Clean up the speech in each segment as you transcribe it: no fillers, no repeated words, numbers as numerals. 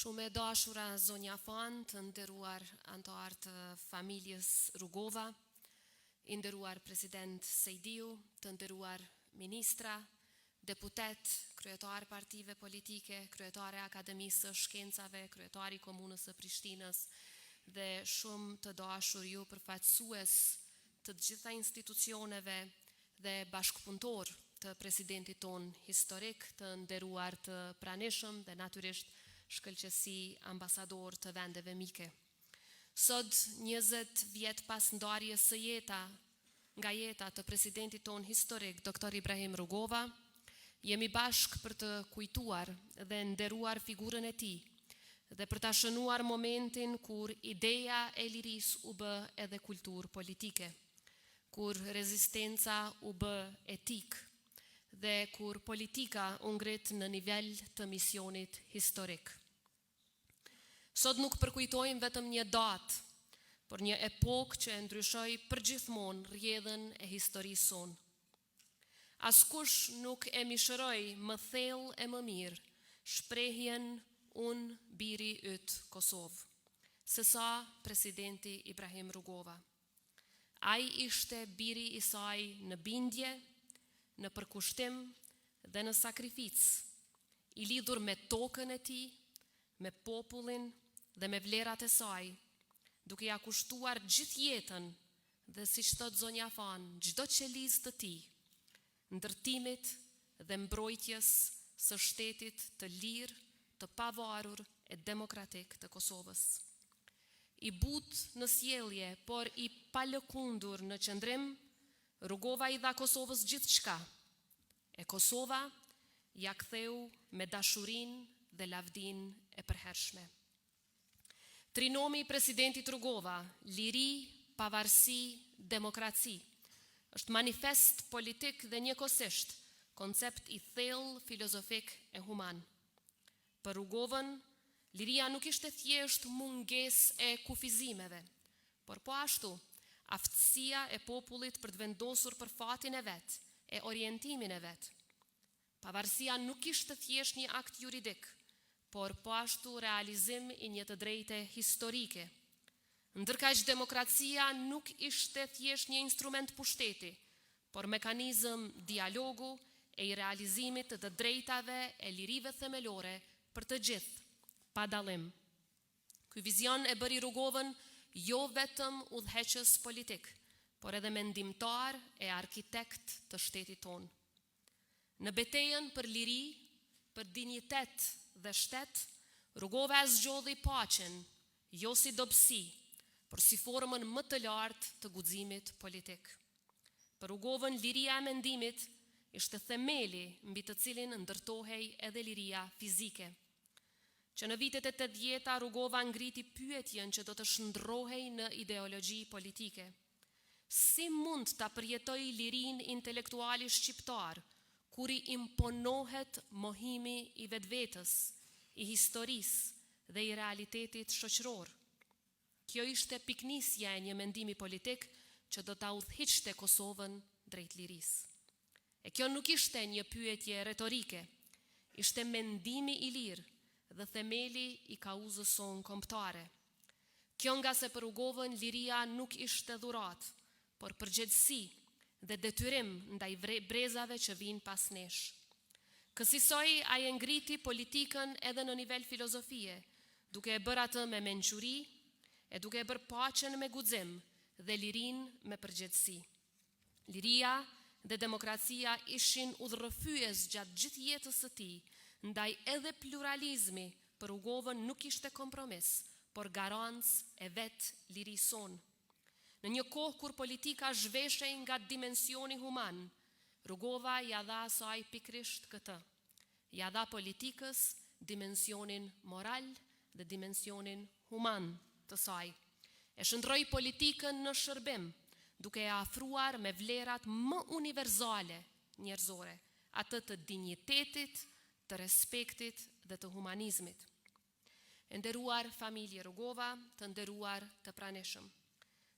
Shumë e dashura zonja Fan, të nderuar anëtar të familjes Rugova, i nderuar president Sejdiu, të nderuar ministra, deputet, kryetar partive politike, kryetare Akademisë së Shkencave, kryetari Komunës së Prishtinës dhe shumë të dashur ju përfaqësues të gjitha institucioneve dhe bashkëpunëtor të presidentit ton historik, të nderuar të pranishëm dhe natyrisht shkëlqësi ambasador të vendeve mike. Sot 20 vjet pas ndarjes së nga jeta të presidentit ton historik, Dr. Ibrahim Rugova, jemi bashk për të kujtuar dhe nderuar figurën e tij dhe për ta shënuar momentin kur ideja e lirisë u bë edhe kulturë politike, kur rezistenca u bë etik dhe kur politika u ngrit në nivel të misionit historik. Sot nuk përkujtojmë vetëm një datë, por një epokë që e ndryshoi përgjithmonë rrjedhën e historisë sonë. Askush nuk e mishëroi më thellë e më mirë shprehjen unë biri yt Kosovë, sesa presidenti Ibrahim Rugova. Ai ishte biri i saj në bindje, në përkushtim dhe në sakrificë, i lidhur me tokën e tij, me popullin dhe me vlerat e saj, duke ja kushtuar gjithë jetën dhe siç thot zonja Fan, çdo qelizë të tij, ndërtimit dhe mbrojtjes së shtetit të lirë, të pavarur e demokratik të Kosovës. I butë në sjellje, por i palëkundur në qëndrim, Rugova i dha Kosovës gjithçka. E Kosova ja ktheu me dashurinë dhe lavdinë e përhershme. Trinomi i presidentit Rugova, liri, pavarësi, demokraci, është manifest politik dhe njëkohësisht koncept i thellë filozofik e human. Për Rugovën, liria nuk ishte thjesht mungesë e kufizimeve, por po ashtu aftësia e popullit për të vendosur për fatin e vet, e orientimin e vet. Pavarësia nuk ishte thjesht një akt juridik, por po ashtu realizim i një të drejte historike. Ndërkaq demokracia nuk ishte thjesht një instrument pushteti, por mekanizëm dialogu e i realizimit të drejtave e lirive themelore për të gjithë, pa dallim. Ky vizion e bëri Rugovën jo vetëm udhëheqës politik, por edhe mendimtar e arkitekt të shtetit tonë. Në betejën për liri, për dinjitet dhe shtet, Rugova e zgjodhi paqen, jo si dobësi, por si formën më të lartë të guximit politik. Për Rugovën, liria e mendimit ishte themeli mbi të cilin ndërtohej edhe liria fizike. Që në vitet e 80-ta Rugova ngriti pyetjen që do të shndrohej në ideologji politike. Si mund ta përjetoj lirinë intelektuali shqiptar, kur i imponohet mohimi i vetvetes, i historisë dhe i realitetit shoqëror? Kjo ishte piknisja e një mendimi politik që do ta udhëhiqte Kosovën drejt lirisë. E kjo nuk ishte një pyetje retorike, ishte mendimi i lirë dhe themeli i kauzës sonë kombëtare. Kjo nga se për Rugovën liria nuk ishte dhuratë, por përgjegjësi dhe detyrim ndaj brezave që vinë pas nesh. Kësaj ai ngriti politikën edhe në nivel filozofie, duke e bërë atë me mençuri, e duke e bërë paqen me guxim dhe lirinë me përgjegjësi. Liria dhe demokracia ishin udhërrëfyes gjatë gjithë jetës së tij, ndaj edhe pluralizmi për Rugovën nuk ishte kompromis, por garancë e vet lirisë sonë. Në një kohë kur politika zhveshej nga dimensioni human, Rugova ja dha asaj pikrisht këtë. Ja dha politikës dimensionin moral dhe dimensionin human të saj. E shndroi politikën në shërbim, duke e afruar me vlerat më universale njerëzore, atë të dinjitetit, të respektit dhe të humanizmit. E nderuar familje Rugova, të nderuar të pranishëm.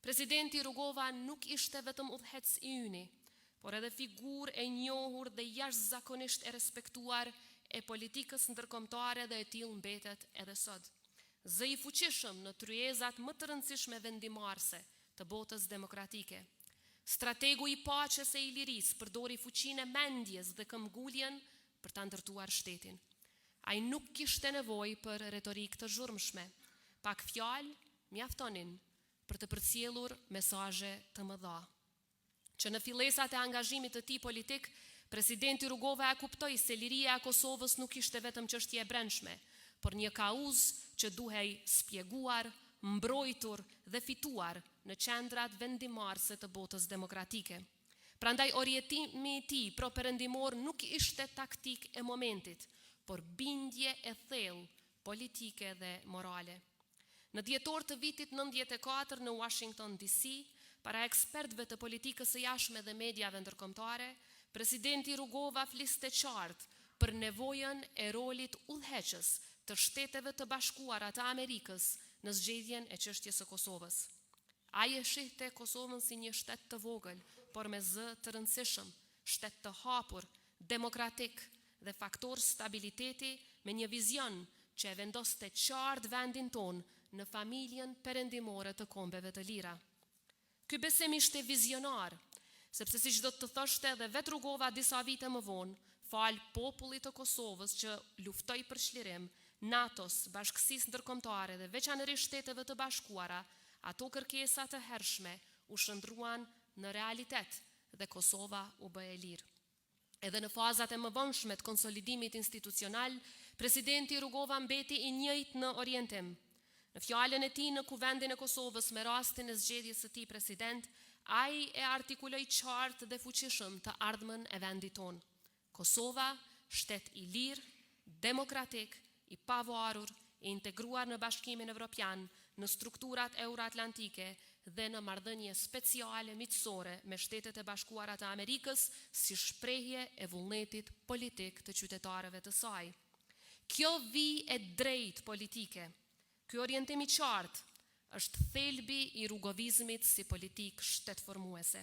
Presidenti Rugova nuk ishte vetëm udhëhec i yni, por edhe figurë e njohur dhe jashtëzakonisht e respektuar e politikës ndërkombëtare dhe e tillë mbetet edhe sot. Zë i fuqishëm në tryezat më të rëndësishme vendimarrëse të botës demokratike. Strategu i paqes e i lirisë përdori fuqinë e mendjes dhe këmbguljen për ta ndërtuar shtetin. Ai nuk kishte nevojë për retorikë të zhurmshme, pak fjalë mjaftonin për të përcjellur mesazhe të mëdha. Që në fillesat e angazhimit të tij politik, presidenti Rugova e kuptoi se liria e Kosovës nuk ishte vetëm çështje e brendshme, por një kauzë që duhej spjeguar, mbrojtur dhe fituar në qendrat vendimarrëse të botës demokratike. Prandaj orientimi i tij pro-perëndimor nuk ishte taktik e momentit, por bindje e thellë politike dhe morale. Në dhjetor të vitit 94 në Washington DC, para ekspertëve të politikës së jashtme dhe mediave ndërkombëtare, presidenti Rugova fliste qartë për nevojën e rolit udhëheqës të Shteteve të Bashkuara të Amerikës në zgjedhjen e çështjes së Kosovës. Ai e shihte Kosovën si një shtet të vogël, por me zë të rëndësishëm, shtet të hapur, demokratik dhe faktor stabiliteti me një vizion që e vendoste qartë vendin ton në familjen perëndimore të kombeve të lira. Ky besim ishte vizionar, sepse siç do të thoshte edhe vet Rugova disa vite më vonë, fal popullit të Kosovës që luftoi për çlirim, NATO-s, Bashkësisë Ndërkombëtare dhe veçanërisht Shteteve të Bashkuara, ato kërkesa të hershme u shndruan në realitet dhe Kosova u bë e lirë. Edhe në fazat e mëvonshme të konsolidimit institucional, presidenti Rugova mbeti i njëjtë në orientim. Në fjalën e tij në Kuvendin e Kosovës me rastin e zgjedhjes së tij president, ai e artikuloi qartë dhe fuqishëm të ardhmen e vendit tonë. Kosova, shtet i lirë, demokratik, i pavarur, e integruar në Bashkimin Evropian, në strukturat euroatlantike dhe në marrëdhënie speciale miqësore me Shtetet e Bashkuara të Amerikës si shprehje e vullnetit politik të qytetarëve të saj. Kjo vijë e drejtë politike, ky orientim i qartë, është thelbi i rugovizmit si politikë shtetformuese.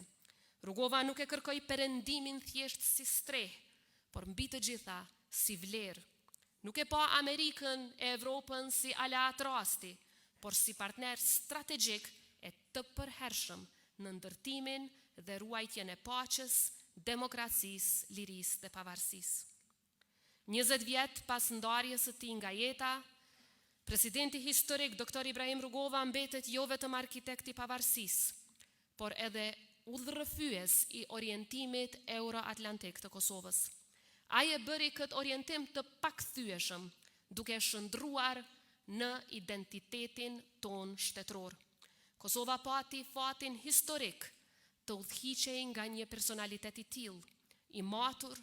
Rugova nuk e kërkoi perëndimin thjesht si streh, por mbi të gjitha si vlerë. Nuk e pa Amerikën e Evropën si aleat rasti, por si partner strategjik e të përhershëm në ndërtimin dhe ruajtjen e paqes, demokracisë, lirisë dhe pavarësisë. 20 vjet pas ndarjes së tij nga jeta, presidenti historik Dr. Ibrahim Rugova mbetet jo vetëm arkitekt i pavarësisë, por edhe udhërrëfyes i orientimit euroatlantik të Kosovës. Ai e bëri këtë orientim të pakthyeshëm, duke shndruar në identitetin ton shtetëror. Kosova pati fatin historik të udhëhiqej nga një personalitet i tillë, i matur,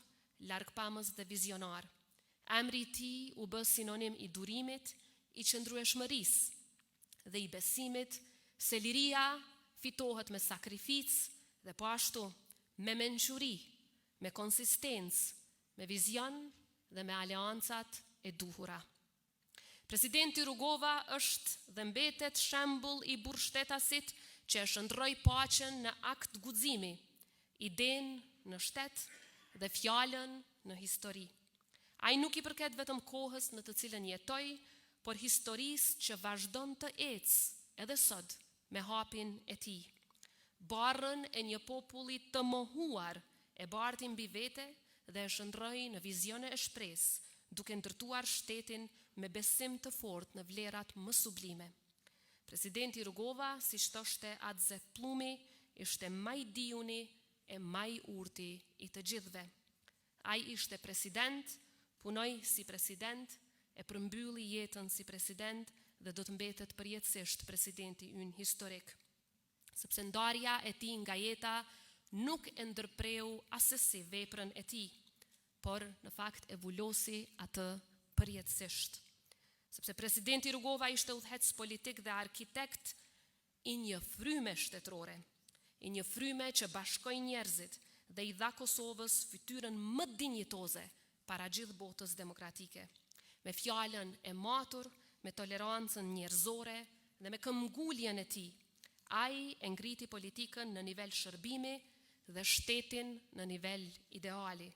largpamës dhe vizionar. Emri i tij u bë sinonim i durimit, i qëndrueshmërisë dhe i besimit se liria fitohet me sakrificë dhe po ashtu me mençuri, me konsistencë, me vizion dhe me aleancat e duhura. Presidenti Rugova është dhe mbetet shembull i burrshtetasit që e shndroi paqen në akt guximi, idenë në shtet dhe fjalën në histori. Ai nuk i përket vetëm kohës në të cilën jetoi, por historisë që vazhdon të ecë edhe sot me hapin e tij. Barrën e një populli të mohuar e barti mbi vete dhe e shndroi në vizione e shpresë, duke ndërtuar shtetin me besim të fortë në vlerat më sublime. Presidenti Rugova, siç thoshte Adze Plumi, ishte maj dijuni e maj urti i të gjithëve. Ai ishte president, punoi si president, e përmbylli jetën si president dhe do të mbetet përjetësisht presidenti ynë historik. Sepse ndarja e tij nga jeta nuk e ndërpreu asesi veprën e tij, por në fakt e vulosi atë përjetësisht. Sepse presidenti Rugova ishte udhëhec politik dhe arkitekt i një fryme shtetërore, i një fryme që bashkoi njerëzit dhe i dha Kosovës fytyrën më dinjitoze para gjithë botës demokratike. Me fjalën e matur, me tolerancën njerëzore dhe me këmbguljen e tij, ai e ngriti politikën në nivel shërbimi dhe shtetin në nivel ideali.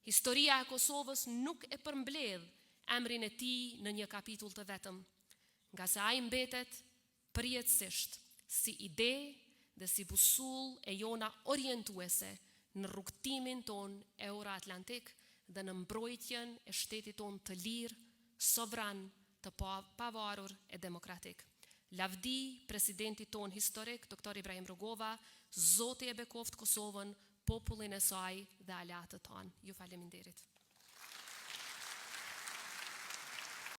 Historia e Kosovës nuk e përmbledh emrin e tij në një kapitull të vetëm, nga se ai mbetet përjetësisht si ide dhe si busull e jona orientuese në rrugtimin ton euro-atlantik dhe në mbrojtjen e shtetit ton të lirë, sovran, të pavarur e demokratik. Lavdi presidentit ton historik, Dr. Ibrahim Rugova, Zoti e bekoft Kosovën, popullin e saj dhe aleatët tanë. Ju faleminderit.